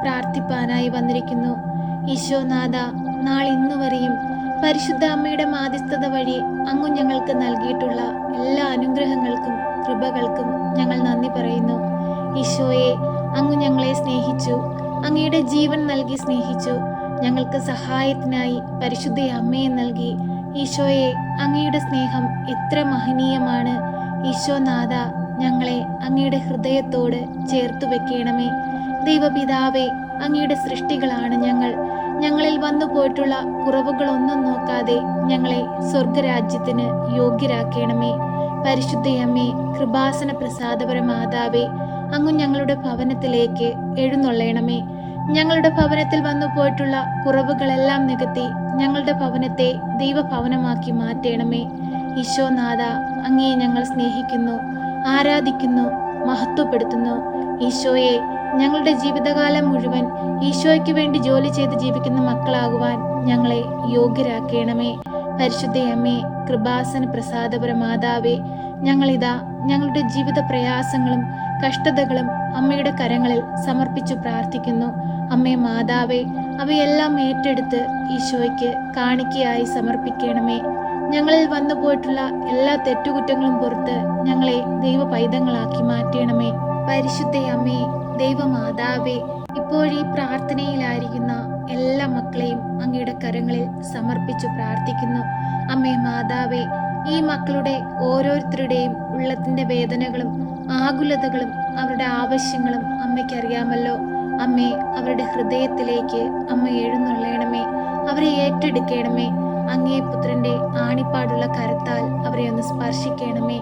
പ്രാർത്ഥിപ്പാനായി വന്നിരിക്കുന്നു. ഈശോനാഥ, നാളിന്നുവരെയും പരിശുദ്ധ അമ്മയുടെ മാധ്യസ്ഥത വഴി അങ്ങ് ഞങ്ങൾക്ക് നൽകിയിട്ടുള്ള എല്ലാ അനുഗ്രഹങ്ങൾക്കും കൃപകൾക്കും ഞങ്ങൾ നന്ദി പറയുന്നു. ഈശോയെ, അങ്ങ് ഞങ്ങളെ സ്നേഹിച്ചു, അങ്ങയുടെ ജീവൻ നൽകി സ്നേഹിച്ചു. ഞങ്ങൾക്ക് സഹായത്തിനായി പരിശുദ്ധ അമ്മയെ നൽകി. ഈശോയെ, അങ്ങയുടെ സ്നേഹം എത്ര മഹനീയമാണ്. ഈശോനാഥ, ഞങ്ങളെ അങ്ങയുടെ ഹൃദയത്തോട് ചേർത്തു വെക്കണമേ. ദൈവപിതാവേ, അങ്ങയുടെ സൃഷ്ടികളാണ് ഞങ്ങൾ. ഞങ്ങളിൽ വന്നു പോയിട്ടുള്ള കുറവുകളൊന്നും നോക്കാതെ ഞങ്ങളെ സ്വർഗരാജ്യത്തിന് യോഗ്യരാക്കണമേ. പരിശുദ്ധയമ്മേ, കൃപാസന പ്രസാദപര മാതാവേ, അങ്ങ് ഞങ്ങളുടെ ഭവനത്തിലേക്ക് എഴുന്നള്ളണമേ. ഞങ്ങളുടെ ഭവനത്തിൽ വന്നു പോയിട്ടുള്ള കുറവുകളെല്ലാം നികത്തി ഞങ്ങളുടെ ഭവനത്തെ ദൈവഭവനമാക്കി മാറ്റണമേ. ഈശോനാഥ, അങ്ങയെ ഞങ്ങൾ സ്നേഹിക്കുന്നു, ആരാധിക്കുന്നു, മഹത്വപ്പെടുത്തുന്നു. ഈശോയെ, ഞങ്ങളുടെ ജീവിതകാലം മുഴുവൻ ഈശോയ്ക്ക് വേണ്ടി ജോലി ചെയ്ത് ജീവിക്കുന്ന മക്കളാകുവാൻ ഞങ്ങളെ യോഗ്യരാക്കണമേ. പരിശുദ്ധയമ്മേ, കൃപാസന പ്രസാദപര മാതാവേ, ഞങ്ങളിതാ ഞങ്ങളുടെ ജീവിത പ്രയാസങ്ങളും കഷ്ടതകളും അമ്മയുടെ കരങ്ങളിൽ സമർപ്പിച്ചു പ്രാർത്ഥിക്കുന്നു. അമ്മേ മാതാവേ, അവയെല്ലാം ഏറ്റെടുത്ത് ഈശോയ്ക്ക് കാണിക്കയായി സമർപ്പിക്കണമേ. ഞങ്ങളിൽ വന്നു പോയിട്ടുള്ള എല്ലാ തെറ്റുകുറ്റങ്ങളും പുറത്ത് ഞങ്ങളെ ദൈവ പൈതങ്ങളാക്കി മാറ്റണമേ. പരിശുദ്ധയമ്മേ, ദൈവമാതാവേ, ഇപ്പോഴീ പ്രാർത്ഥനയിലായിരിക്കുന്ന എല്ലാ മക്കളെയും അങ്ങയുടെ കരങ്ങളിൽ സമർപ്പിച്ചു പ്രാർത്ഥിക്കുന്നു. അമ്മേ മാതാവേ, ഈ മക്കളുടെ ഓരോരുത്തരുടെയും ഉള്ളത്തിന്റെ വേദനകളും ആകുലതകളും അവരുടെ ആവശ്യങ്ങളും അമ്മയ്ക്കറിയാമല്ലോ. അമ്മേ, അവരുടെ ഹൃദയത്തിലേക്ക് അമ്മ എഴുന്നള്ളണമേ. അവരെ ഏറ്റെടുക്കണമേ. അങ്ങേ പുത്രന്റെ ആണിപ്പാടുള്ള കരത്താൽ അവരെ ഒന്ന് സ്പർശിക്കണമേ.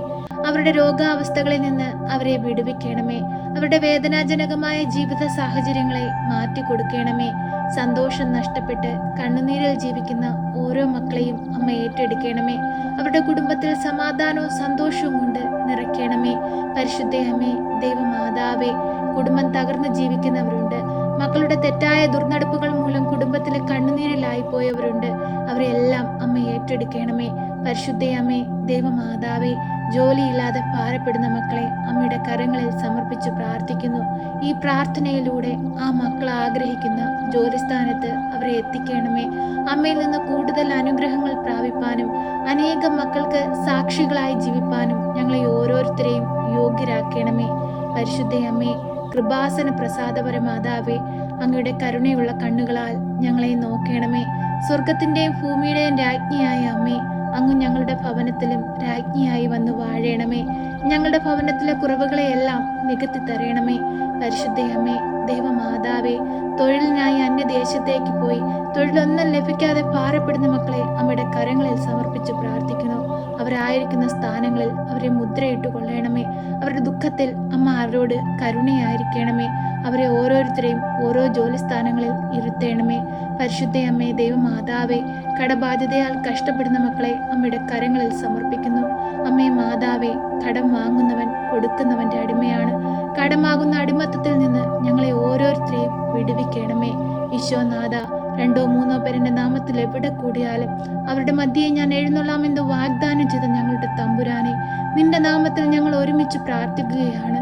അവരുടെ രോഗാവസ്ഥകളിൽ നിന്ന് അവരെ വിടുവിക്കണമേ. അവരുടെ വേദനാജനകമായ ജീവിത സാഹചര്യങ്ങളെ മാറ്റിക്കൊടുക്കണമേ. സന്തോഷം നഷ്ടപ്പെട്ട് കണ്ണുനീരിൽ ജീവിക്കുന്ന ഓരോ മക്കളെയും അമ്മ ഏറ്റെടുക്കണമേ. അവരുടെ കുടുംബത്തിൽ സമാധാനവും സന്തോഷവും കൊണ്ട് നിറയ്ക്കണമേ. പരിശുദ്ധയമ്മേ, ദൈവമാതാവേ, കുടുംബം തകർന്ന് ജീവിക്കുന്നവരുണ്ട്. മക്കളുടെ തെറ്റായ ദുർനടപ്പുകൾ മൂലം കുടുംബത്തിലെ കണ്ണുനീരിലായി പോയവരുണ്ട്. അവരെല്ലാം അമ്മ ഏറ്റെടുക്കണമേ. പരിശുദ്ധയമ്മേ, ദൈവമാതാവേ, ജോലിയില്ലാതെ ഭാരപ്പെടുന്ന മക്കളെ അമ്മയുടെ കരങ്ങളിൽ സമർപ്പിച്ചു പ്രാർത്ഥിക്കുന്നു. ഈ പ്രാർത്ഥനയിലൂടെ ആ മക്കൾ ആഗ്രഹിക്കുന്ന ജോലിസ്ഥാനത്ത് അവരെ എത്തിക്കണമേ. അമ്മയിൽ നിന്ന് കൂടുതൽ അനുഗ്രഹങ്ങൾ പ്രാപിപ്പാനും അനേകം മക്കൾക്ക് സാക്ഷികളായി ജീവിപ്പാനും ഞങ്ങളെ ഓരോരുത്തരെയും യോഗ്യരാക്കണമേ. പരിശുദ്ധയമ്മേ, കൃപാസന പ്രസാദപര മാതാവേ, അങ്ങയുടെ കരുണയുള്ള കണ്ണുകളാൽ ഞങ്ങളെ നോക്കണമേ. സ്വർഗത്തിന്റെയും ഭൂമിയുടെയും രാജ്ഞിയായ അമ്മേ, അങ്ങ് ഞങ്ങളുടെ ഭവനത്തിലും രാജ്ഞിയായി വന്നു വാഴണമേ. ഞങ്ങളുടെ ഭവനത്തിലെ കുറവുകളെയെല്ലാം നികത്തി തരണമേ. പരിശുദ്ധയമ്മേ, ദൈവമാതാവേ, തൊഴിലിനായി അന്യദേശത്തേക്ക് പോയി തൊഴിലൊന്നും ലഭിക്കാതെ ഭാരപ്പെടുന്ന മക്കളെ അമ്മയുടെ കരങ്ങളിൽ സമർപ്പിച്ച് പ്രാർത്ഥിക്കുന്നു. അവരായിരിക്കുന്ന സ്ഥാനങ്ങളിൽ അവരെ മുദ്രയിട്ട് കൊള്ളണമേ. അവരുടെ ദുഃഖത്തിൽ അമ്മ അവരോട് കരുണയായിരിക്കണമേ. അവരെ ഓരോരുത്തരെയും ഓരോ ജോലി സ്ഥാനങ്ങളിൽ ഇരുത്തണമേ. പരിശുദ്ധയമ്മേ, ദൈവമാതാവേ, കടബാധ്യതയാൽ കഷ്ടപ്പെടുന്ന മക്കളെ അമ്മയുടെ കരങ്ങളിൽ സമർപ്പിക്കുന്നു. അമ്മേ മാതാവേ, കടം വാങ്ങുന്നവൻ കൊടുക്കുന്നവന്റെ അടിമയാണ്. കടമാകുന്ന അടിമത്തത്തിൽ നിന്ന് ഞങ്ങളെ ഓരോരുത്തരെയും വിടുവിക്കണമേ. ഈശോനാഥ, 2-3 പേരുടെ നാമത്തിൽ എവിടെ കൂടിയാലും അവരുടെ മധ്യേ ഞാൻ എഴുന്നള്ളാമെന്ന് വാഗ്ദാനം ചെയ്ത ഞങ്ങളുടെ തമ്പുരാനെ, നിന്റെ നാമത്തിൽ ഞങ്ങൾ ഒരുമിച്ച് പ്രാർത്ഥിക്കുകയാണ്.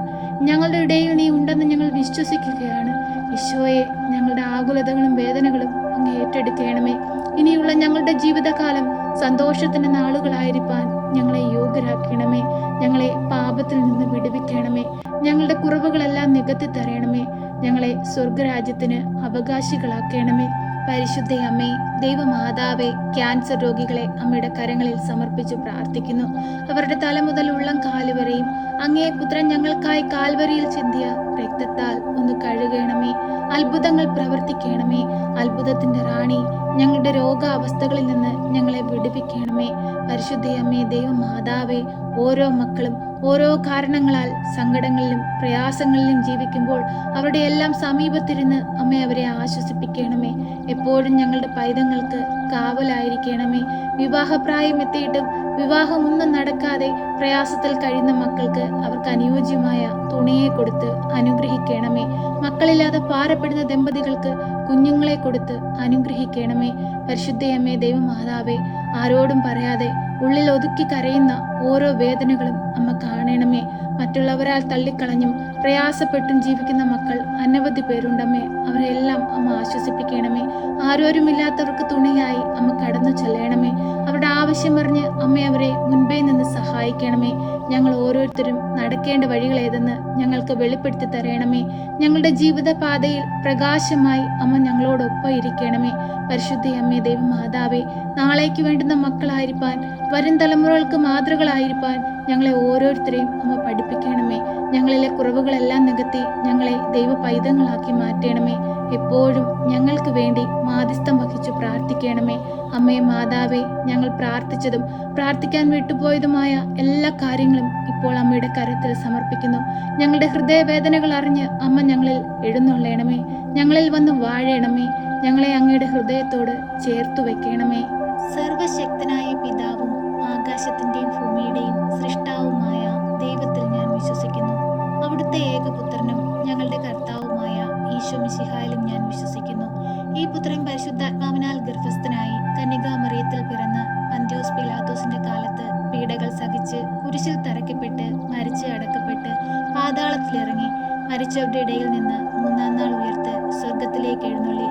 ഞങ്ങളുടെ ഇടയിൽ നീ ഉണ്ടെന്ന് ഞങ്ങൾ വിശ്വസിക്കുകയാണ്. ഈശോയെ, ഞങ്ങളുടെ ആകുലതകളും വേദനകളും അങ്ങ് ഏറ്റെടുക്കണമേ. ഇനിയുള്ള ഞങ്ങളുടെ ജീവിതകാലം സന്തോഷത്തിന്റെ നാളുകളായിരിക്കാൻ ഞങ്ങളെ യോഗ്യരാക്കണമേ. ഞങ്ങളെ പാപത്തിൽ നിന്ന് വിടുവിക്കണമേ. ഞങ്ങളുടെ കുറവുകളെല്ലാം നികത്തി തരണമേ. ഞങ്ങളെ സ്വർഗരാജ്യത്തിന് അവകാശികളാക്കണമേ. പരിശുദ്ധയമ്മേ, ദൈവമാതാവേ, ക്യാൻസർ രോഗികളെ അമ്മയുടെ കരങ്ങളിൽ സമർപ്പിച്ചു പ്രാർത്ഥിക്കുന്നു. അവരുടെ തല മുതൽ ഉള്ളം കാലുവരെയും അങ്ങേ പുത്രൻ ഞങ്ങൾക്കായി കാൽവരിയിൽ ചിന്തിയ രക്തത്താൽ ഒന്ന് കഴുകണമേ. അത്ഭുതങ്ങൾ പ്രവർത്തിക്കണമേ. അത്ഭുതത്തിന്റെ റാണി, ഞങ്ങളുടെ രോഗാവസ്ഥകളിൽ നിന്ന് ഞങ്ങളെ വിടുവിക്കണമേ. പരിശുദ്ധയമ്മേ, ദൈവമാതാവേ, ഓരോ മക്കളും ഓരോ കാരണങ്ങളാൽ സങ്കടങ്ങളിലും പ്രയാസങ്ങളിലും ജീവിക്കുമ്പോൾ അവരുടെ എല്ലാം സമീപത്തിരുന്ന് അമ്മ അവരെ ആശ്വസിപ്പിക്കണമേ. എപ്പോഴും ഞങ്ങളുടെ പൈതങ്ങൾക്ക് കാവലായിരിക്കണമേ. വിവാഹപ്രായം എത്തിയിട്ടും വിവാഹമൊന്നും നടക്കാതെ പ്രയാസത്തിൽ കഴിയുന്ന മക്കൾക്ക് അവർക്ക് അനുയോജ്യമായ തുണയെ കൊടുത്ത് അനുഗ്രഹിക്കണമേ. മക്കളില്ലാതെ ഭാരപ്പെടുന്ന ദമ്പതികൾക്ക് കുഞ്ഞുങ്ങളെ കൊടുത്ത് അനുഗ്രഹിക്കണമേ. പരിശുദ്ധയമ്മേ, ദൈവമാതാവേ, ആരോടും പറയാതെ ഉള്ളിൽ ഒതുക്കി കരയുന്ന ഓരോ വേദനകളും അമ്മ കാണണമേ. മറ്റുള്ളവരാൽ തള്ളിക്കളഞ്ഞും പ്രയാസപ്പെട്ടും ജീവിക്കുന്ന മക്കൾ അനവധി പേരുണ്ടമ്മേ. അവരെല്ലാം അമ്മ ആശ്വസിപ്പിക്കണമേ. ആരോരുമില്ലാത്തവർക്ക് തുണയായി അമ്മ കടന്നു ചെല്ലണമേ. അവരുടെ ആവശ്യമറിഞ്ഞ് അമ്മ അവരെ മുൻപേ നിന്ന് സഹായിക്കണമേ. ഞങ്ങൾ ഓരോരുത്തരും നടക്കേണ്ട വഴികൾ ഏതെന്ന് ഞങ്ങൾക്ക് വെളിപ്പെടുത്തി തരണമേ. ഞങ്ങളുടെ ജീവിതപാതയിൽ പ്രകാശമായി അമ്മ ഞങ്ങളോടൊപ്പം ഇരിക്കണമേ. പരിശുദ്ധ അമ്മേ, ദൈവമാതാവേ, നാളേക്ക് വേണ്ടുന്ന മക്കളായിരിക്കാൻ, വരും തലമുറകൾക്ക് മാതൃകളായിരിക്കാൻ ഞങ്ങളെ ഓരോരുത്തരെയും അമ്മ പഠിപ്പിക്കണമേ. ഞങ്ങളിലെ കുറവുകളെല്ലാം നികത്തി ഞങ്ങളെ ദൈവ പൈതങ്ങളാക്കി മാറ്റണമേ. എപ്പോഴും ഞങ്ങൾക്ക് വേണ്ടി മാധ്യസ്ഥം വഹിച്ചു പ്രാർത്ഥിക്കണമേ. അമ്മേ മാതാവേ, ഞങ്ങൾ പ്രാർത്ഥിച്ചതും പ്രാർത്ഥിക്കാൻ വിട്ടുപോയതുമായ എല്ലാ കാര്യങ്ങളും ഇപ്പോൾ അമ്മയുടെ കരത്തിൽ സമർപ്പിക്കുന്നു. ഞങ്ങളുടെ ഹൃദയവേദനകൾ അറിഞ്ഞ് അമ്മ ഞങ്ങളിൽ എഴുന്നള്ളണമേ. ഞങ്ങളിൽ വന്ന് വാഴണമേ. ഞങ്ങളെ അങ്ങയുടെ ഹൃദയത്തോട് ചേർത്തു വെക്കണമേ. സർവശക്തനായ പിതാവും ആകാശത്തിന്റെയും ഭൂമിയുടെയും സൃഷ്ടാവുമായ ദൈവത്തിൽ ഞാൻ വിശ്വസിക്കുന്നു. അവിടുത്തെ ഏകപുത്രനും ഞങ്ങളുടെ കർത്താവുമായ ഈശോ മിശിഹായിലും ഞാൻ വിശ്വസിക്കുന്നു. ഈ പുത്രൻ പരിശുദ്ധാത്മാവിനാൽ ഗർഭസ്ഥനായി കന്യകാമറിയത്തിൽ പിറന്ന് പന്ത്യോസ് പിലാത്തോസിന്റെ കാലത്ത് പീഡകൾ സഹിച്ച് കുരിശിൽ തറയ്ക്കപ്പെട്ട് മരിച്ച് അടക്കപ്പെട്ട് പാതാളത്തിലിറങ്ങി മരിച്ചവരുടെ ഇടയിൽ നിന്ന് മൂന്നാം നാൾ ഉയർത്ത് സ്വർഗത്തിലേക്ക് എഴുന്നള്ളി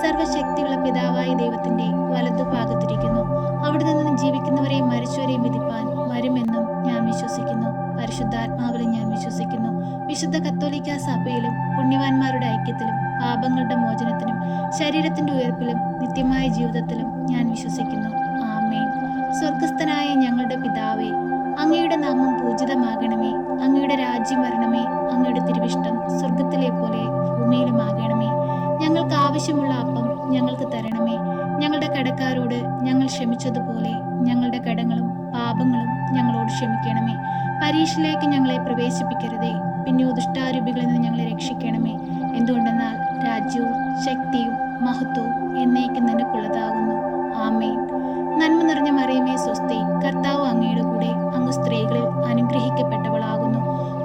സർവശക്തിയുള്ള പിതാവായ ദൈവത്തിന്റെ വലതുഭാഗത്തിരിക്കുന്നു. അവിടെ നിന്ന് ജീവിക്കുന്നവരെയും മരിച്ചവരെയും വിധിപ്പാൻ വരുമെന്നും ഞാൻ വിശ്വസിക്കുന്നു. പരിശുദ്ധാത്മാവിലും ഞാൻ വിശ്വസിക്കുന്നു. വിശുദ്ധ കത്തോലിക്ക സഭയിലും പുണ്യവാന്മാരുടെ ഐക്യത്തിലും പാപങ്ങളുടെ മോചനത്തിനും ശരീരത്തിന്റെ ഉയർപ്പിലും നിത്യമായ ജീവിതത്തിലും ഞാൻ വിശ്വസിക്കുന്നു. ആമേൻ. സ്വർഗസ്ഥനായ ഞങ്ങളുടെ പിതാവേ, അങ്ങയുടെ നാമം പൂജിതമാകണമേ. അങ്ങയുടെ രാജ്യം വരണമേ. അങ്ങയുടെ തിരുവിഷ്ടം സ്വർഗത്തിലെ പോലെ ഭൂമിയിലുമാകണമേ. ഞങ്ങൾക്ക് ആവശ്യമുള്ള അപ്പം ഞങ്ങൾക്ക് തരണമേ. ഞങ്ങളുടെ കടക്കാരോട് ഞങ്ങൾ ക്ഷമിച്ചതുപോലെ ഞങ്ങളുടെ കടങ്ങളും പാപങ്ങളും ഞങ്ങളോട് ക്ഷമിക്കണമേ. പരീക്ഷയിലേക്ക് ഞങ്ങളെ പ്രവേശിപ്പിക്കരുതേ, പിന്നെയോ ദുഷ്ടാരൂപികളിൽ നിന്ന് ഞങ്ങളെ രക്ഷിക്കണമേ. എന്തുകൊണ്ടെന്നാൽ രാജ്യവും ശക്തിയും മഹത്വവും എന്നേക്കും നിനക്കുള്ളതാകുന്നു. ആമേൻ. നന്മ നിറഞ്ഞ മറിയമേ സ്വസ്തി, കർത്താവ് അങ്ങയുടെ കൂടെ, അങ്ങ് സ്ത്രീകളിൽ അനുഗ്രഹിക്കപ്പെട്ടവളാകുന്നു.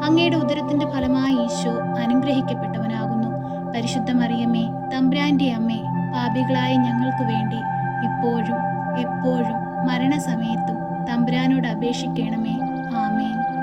അങ്ങയുടെ ഉദരത്തിന്റെ ഫലമായി ഈശോ അനുഗ്രഹിക്കപ്പെട്ടവനാകുന്നു. പരിശുദ്ധ മറിയമേ, തമ്പുരാന്റെ അമ്മേ, പാപികളായ ഞങ്ങൾക്ക് വേണ്ടി ഇപ്പോഴും എപ്പോഴും മരണസമയത്തും തമ്പുരാനോട് അപേക്ഷിക്കണമേ. ആമേൻ.